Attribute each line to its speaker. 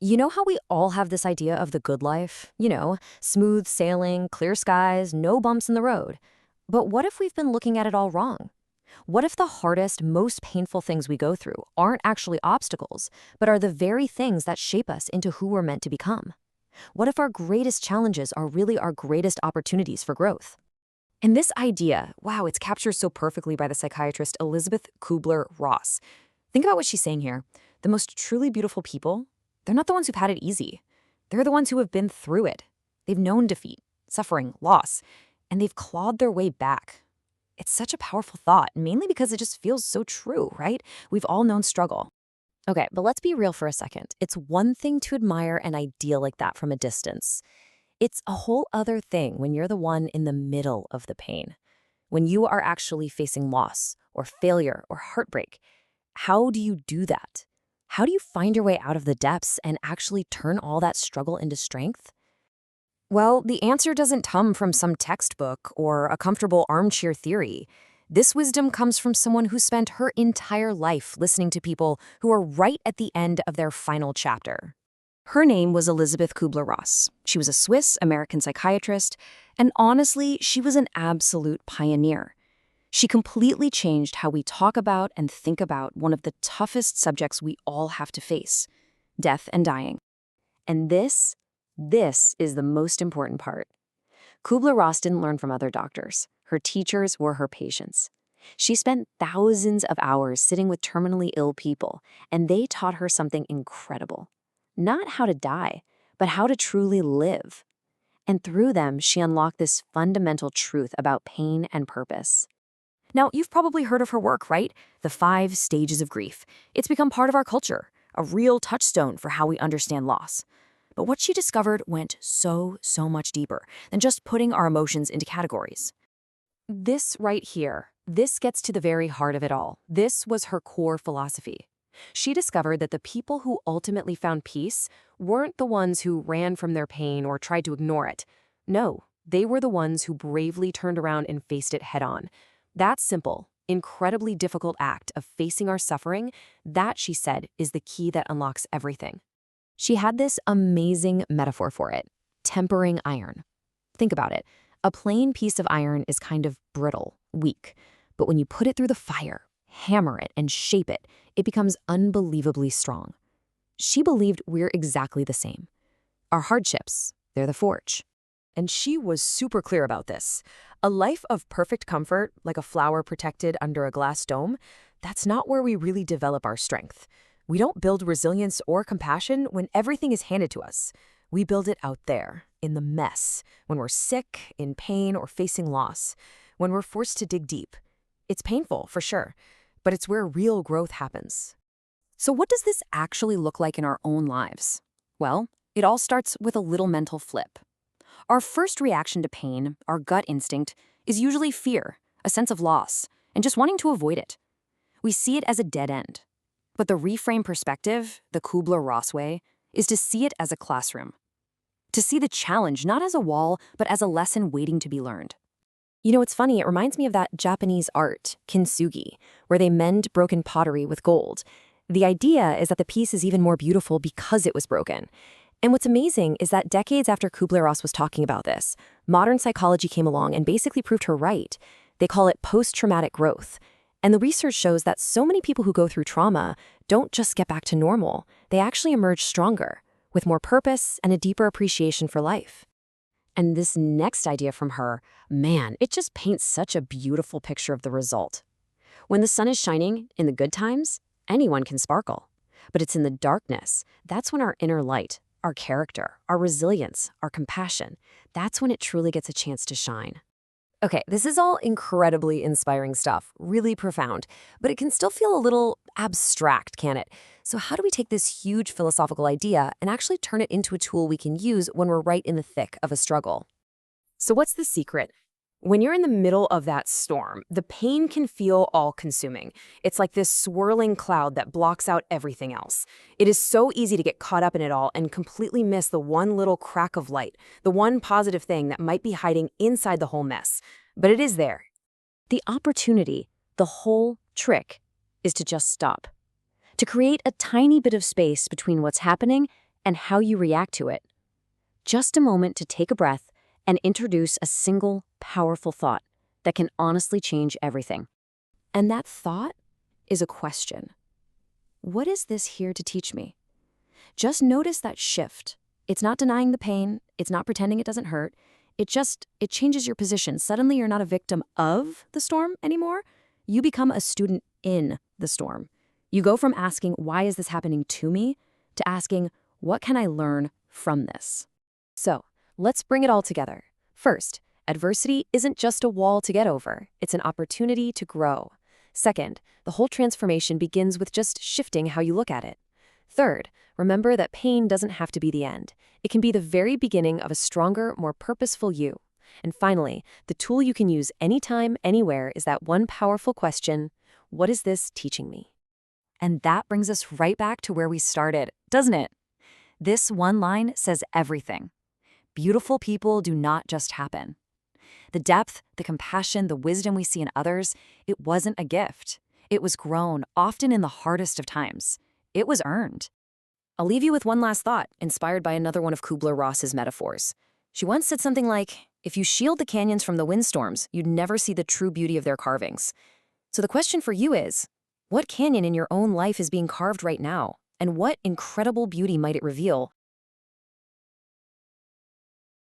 Speaker 1: You know how we all have this idea of the good life? Smooth sailing, clear skies, no bumps in the road. But what if we've been looking at it all wrong? What if the hardest, most painful things we go through aren't actually obstacles, but are the very things that shape us into who we're meant to become? What if our greatest challenges are really our greatest opportunities for growth? And this idea, wow, it's captured so perfectly by the psychiatrist Elisabeth Kübler-Ross. Think about what she's saying here. The most truly beautiful people, they're not the ones who've had it easy. They're the ones who have been through it. They've known defeat, suffering, loss, and they've clawed their way back. It's such a powerful thought, mainly because it just feels so true, right? We've all known struggle. Okay, but let's be real for a second. It's one thing to admire an ideal like that from a distance. It's a whole other thing when you're the one in the middle of the pain, when you are actually facing loss or failure or heartbreak. How do you do that? How do you find your way out of the depths and actually turn all that struggle into strength? Well, the answer doesn't come from some textbook or a comfortable armchair theory. This wisdom comes from someone who spent her entire life listening to people who are right at the end of their final chapter. Her name was Elisabeth Kübler-Ross. She was a Swiss-American psychiatrist, and honestly, she was an absolute pioneer. She completely changed how we talk about and think about one of the toughest subjects we all have to face, death and dying. And this is the most important part. Kübler-Ross didn't learn from other doctors. Her teachers were her patients. She spent thousands of hours sitting with terminally ill people, and they taught her something incredible. Not how to die, but how to truly live. And through them, she unlocked this fundamental truth about pain and purpose. Now, you've probably heard of her work, right? The 5 stages of grief. It's become part of our culture, a real touchstone for how we understand loss. But what she discovered went so much deeper than just putting our emotions into categories. This right here, this gets to the very heart of it all. This was her core philosophy. She discovered that the people who ultimately found peace weren't the ones who ran from their pain or tried to ignore it. No, they were the ones who bravely turned around and faced it head-on. That simple, incredibly difficult act of facing our suffering, that, she said, is the key that unlocks everything. She had this amazing metaphor for it: tempering iron. Think about it. A plain piece of iron is kind of brittle, weak, but when you put it through the fire, hammer it, and shape it, it becomes unbelievably strong. She believed we're exactly the same. Our hardships, they're the forge. And she was super clear about this. A life of perfect comfort, like a flower protected under a glass dome, that's not where we really develop our strength. We don't build resilience or compassion when everything is handed to us. We build it out there, in the mess, when we're sick, in pain, or facing loss, when we're forced to dig deep. It's painful, for sure, but it's where real growth happens. So what does this actually look like in our own lives? Well, it all starts with a little mental flip. Our first reaction to pain, our gut instinct, is usually fear, a sense of loss, and just wanting to avoid it. We see it as a dead end. But the reframe perspective, the Kübler-Ross way, is to see it as a classroom. To see the challenge not as a wall, but as a lesson waiting to be learned. It's funny, it reminds me of that Japanese art, kintsugi, where they mend broken pottery with gold. The idea is that the piece is even more beautiful because it was broken. And what's amazing is that decades after Kübler-Ross was talking about this, modern psychology came along and basically proved her right. They call it post-traumatic growth. And the research shows that so many people who go through trauma don't just get back to normal. They actually emerge stronger, with more purpose and a deeper appreciation for life. And this next idea from her, man, it just paints such a beautiful picture of the result. When the sun is shining, in the good times, anyone can sparkle. But it's in the darkness, that's when our inner light, our character, our resilience, our compassion, that's when it truly gets a chance to shine. Okay, this is all incredibly inspiring stuff, really profound, but it can still feel a little abstract, can it? So how do we take this huge philosophical idea and actually turn it into a tool we can use when we're right in the thick of a struggle? So what's the secret? When you're in the middle of that storm, the pain can feel all-consuming. It's like this swirling cloud that blocks out everything else. It is so easy to get caught up in it all and completely miss the one little crack of light, the one positive thing that might be hiding inside the whole mess. But it is there. The opportunity, the whole trick, is to just stop. To create a tiny bit of space between what's happening
Speaker 2: and how you react to it. Just a moment to take a breath and introduce a single, powerful thought that can honestly change everything.
Speaker 1: And that thought is a question. What is this here to teach me? Just notice that shift. It's not denying the pain. It's not pretending it doesn't hurt. It changes your position. Suddenly you're not a victim of the storm anymore. You become a student in the storm. You go from asking, why is this happening to me, to asking, what can I learn from this? So let's bring it all together. First, adversity isn't just a wall to get over. It's an opportunity to grow. Second, the whole transformation begins with just shifting how you look at it. Third, remember that pain doesn't have to be the end. It can be the very beginning of a stronger, more purposeful you. And finally, the tool you can use anytime, anywhere is that one powerful question: what is this teaching me? And that brings us right back to where we started, doesn't it? This one line says everything. Beautiful people do not just happen. The depth, the compassion, the wisdom we see in others, it wasn't a gift. It was grown, often in the hardest of times. It was earned. I'll leave you with one last thought, inspired by another one of Kübler-Ross's metaphors. She once said something like, if you shield the canyons from the windstorms, you'd never see the true beauty of their carvings. So the question for you is, what canyon in your own life is being carved right now? And what incredible beauty might it reveal